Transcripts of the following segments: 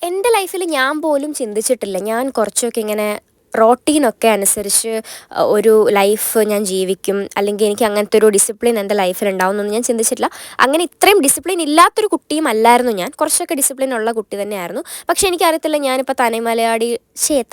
എൻ്റെ ലൈഫിൽ ഞാൻ പോലും ചിന്തിച്ചിട്ടില്ല. ഞാൻ കുറച്ചൊക്കെ ഇങ്ങനെ റോട്ടീനൊക്കെ അനുസരിച്ച് ഒരു ലൈഫ് ഞാൻ ജീവിക്കും. അല്ലെങ്കിൽ എനിക്ക് അങ്ങനത്തെ ഒരു ഡിസിപ്ലിൻ എൻ്റെ ലൈഫിലുണ്ടാവുമെന്നൊന്നും ഞാൻ ചിന്തിച്ചിട്ടില്ല. അങ്ങനെ ഇത്രയും ഡിസിപ്ലിൻ ഇല്ലാത്തൊരു കുട്ടിയും അല്ലായിരുന്നു ഞാൻ. കുറച്ചൊക്കെ ഡിസിപ്ലിൻ ഉള്ള കുട്ടി തന്നെയായിരുന്നു. പക്ഷേ എനിക്കറിയത്തില്ല, ഞാനിപ്പോൾ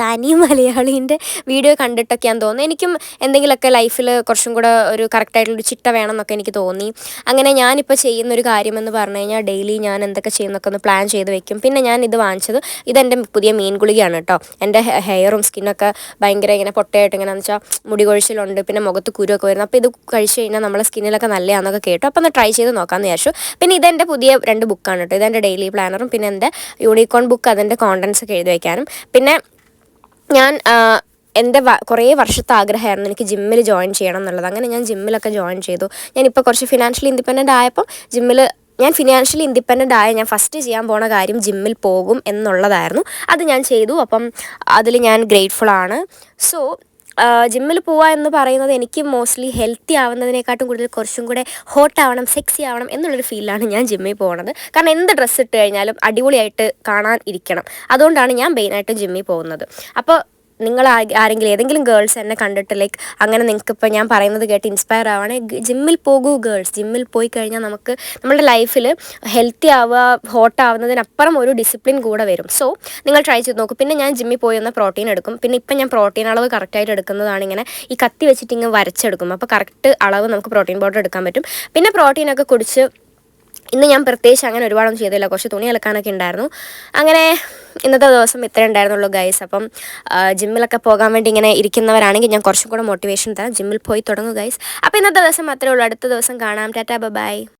തനി മലയാളീൻ്റെ വീഡിയോ കണ്ടിട്ടൊക്കെയാണെന്ന് തോന്നുന്നു എനിക്കും എന്തെങ്കിലുമൊക്കെ ലൈഫിൽ കുറച്ചും കൂടെ ഒരു കറക്റ്റായിട്ടുള്ളൊരു ചിട്ട വേണമെന്നൊക്കെ എനിക്ക് തോന്നി. അങ്ങനെ ഞാനിപ്പോൾ ചെയ്യുന്നൊരു കാര്യമെന്ന് പറഞ്ഞു കഴിഞ്ഞാൽ ഡെയിലി ഞാൻ എന്തൊക്കെ ചെയ്യുന്നൊക്കെ ഒന്ന് പ്ലാൻ ചെയ്ത് വെക്കും. പിന്നെ ഞാൻ ഇത് വാങ്ങിച്ചത്, ഇതെൻ്റെ പുതിയ മീൻ ഗുളികയാണ് കേട്ടോ. എൻ്റെ ഹെയറും സ്കിന്നൊക്കെ ഭയങ്കര ഇങ്ങനെ പൊട്ടയായിട്ട് ഇങ്ങനെയാണെന്ന് വെച്ചാൽ മുടി കൊഴിച്ചിലുണ്ട്, പിന്നെ മുഖത്ത് കുരുവൊക്കെ വരുന്നു. അപ്പോൾ ഇത് കഴിച്ച് കഴിഞ്ഞാൽ നമ്മളെ സ്കിന്നിലൊക്കെ നല്ലതാണെന്നൊക്കെ കേട്ടു. അപ്പോൾ ഒന്ന് ട്രൈ ചെയ്ത് നോക്കാമെന്ന് വിചാരിച്ചു. പിന്നെ ഇതെൻ്റെ പുതിയ 2 ബുക്കാണ് കേട്ടോ. ഇതെൻ്റെ ഡെയിലി പ്ലാനറും പിന്നെ എൻ്റെ യൂണിക്കോൺ ബുക്ക്, അതിൻ്റെ കോണ്ടൻസ് ഒക്കെ എഴുതി വയ്ക്കാനും. പിന്നെ ഞാൻ എൻ്റെ കുറേ വർഷത്തെ ആഗ്രഹമായിരുന്നു എനിക്ക് ജിമ്മിൽ ജോയിൻ ചെയ്യണം എന്നുള്ളത്. അങ്ങനെ ഞാൻ ജിമ്മിലൊക്കെ ജോയിൻ ചെയ്തു. ഞാനിപ്പോൾ കുറച്ച് ഫിനാൻഷ്യലി ഇൻഡിപെൻഡൻ്റ് ആയപ്പോൾ ഞാൻ ഫിനാൻഷ്യലി ഇൻഡിപെൻഡൻ്റ് ആയ ഞാൻ ഫസ്റ്റ് ചെയ്യാൻ പോണ കാര്യം ജിമ്മിൽ പോകും എന്നുള്ളതായിരുന്നു. അത് ഞാൻ ചെയ്തു. അപ്പം അതിൽ ഞാൻ ഗ്രേറ്റ്ഫുള്ളാണ്. സോ ജിമ്മിൽ പോവുക എന്ന് പറയുന്നത് എനിക്ക് മോസ്റ്റ്ലി ഹെൽത്തി ആവുന്നതിനെക്കാട്ടും കൂടുതൽ കുറച്ചും കൂടെ ഹോട്ട് ആവണം, സെക്സി ആവണം എന്നുള്ളൊരു ഫീലാണ് ഞാൻ ജിമ്മിൽ പോകുന്നത്. കാരണം എന്ത് ഡ്രസ്സ് ഇട്ട് കഴിഞ്ഞാലും അടിപൊളിയായിട്ട് കാണാൻ ഇരിക്കണം. അതുകൊണ്ടാണ് ഞാൻ മെയിനായിട്ട് ജിമ്മിൽ പോകുന്നത്. അപ്പോൾ നിങ്ങൾ ആരെങ്കിലും ഏതെങ്കിലും ഗേൾസ് എന്നെ കണ്ടിട്ട് ലൈക്ക് അങ്ങനെ നിങ്ങൾക്കിപ്പോൾ ഞാൻ പറയുന്നത് കേട്ട് ഇൻസ്പയർ ആവുകയാണെങ്കിൽ ജിമ്മിൽ പോകൂ ഗേൾസ്. ജിമ്മിൽ പോയി കഴിഞ്ഞാൽ നമുക്ക് നമ്മുടെ ലൈഫിൽ ഹെൽത്തി ആവുക, ഹോട്ട് ആവുന്നതിനപ്പുറം ഒരു ഡിസിപ്ലിൻ കൂടെ വരും. സോ നിങ്ങൾ ട്രൈ ചെയ്ത് നോക്കും. പിന്നെ ഞാൻ ജിമ്മിൽ പോയി ഒന്ന് പ്രോട്ടീൻ എടുക്കും. പിന്നെ ഇപ്പം ഞാൻ പ്രോട്ടീൻ അളവ് കറക്റ്റായിട്ട് എടുക്കുന്നതാണ് ഇങ്ങനെ ഈ കത്തി വെച്ചിട്ട് ഇങ്ങനെ വരച്ചെടുക്കും. അപ്പോൾ കറക്റ്റ് അളവ് നമുക്ക് പ്രോട്ടീൻ പൗഡർ എടുക്കാൻ പറ്റും. പിന്നെ പ്രോട്ടീനൊക്കെ കുടിച്ച് ഇന്ന് ഞാൻ പ്രത്യേകിച്ച് അങ്ങനെ ഒരുപാടൊന്നും ചെയ്തില്ല. കുറച്ച് തുണി അലക്കാനൊക്കെ ഉണ്ടായിരുന്നു. അങ്ങനെ ഇന്നത്തെ ദിവസം ഇത്രയേ ഉണ്ടായിരുന്നുള്ളൂ ഗൈസ്. അപ്പം ജിമ്മിലൊക്കെ പോകാൻ വേണ്ടി ഇങ്ങനെ ഇരിക്കുന്നവരാണെങ്കിൽ ഞാൻ കുറച്ചും കൂടെ മോട്ടിവേഷൻ തരാം. ജിമ്മിൽ പോയി തുടങ്ങും ഗൈസ്. അപ്പോൾ ഇന്നത്തെ ദിവസം അത്രയേ ഉള്ളൂ. അടുത്ത ദിവസം കാണാം. Tata bye.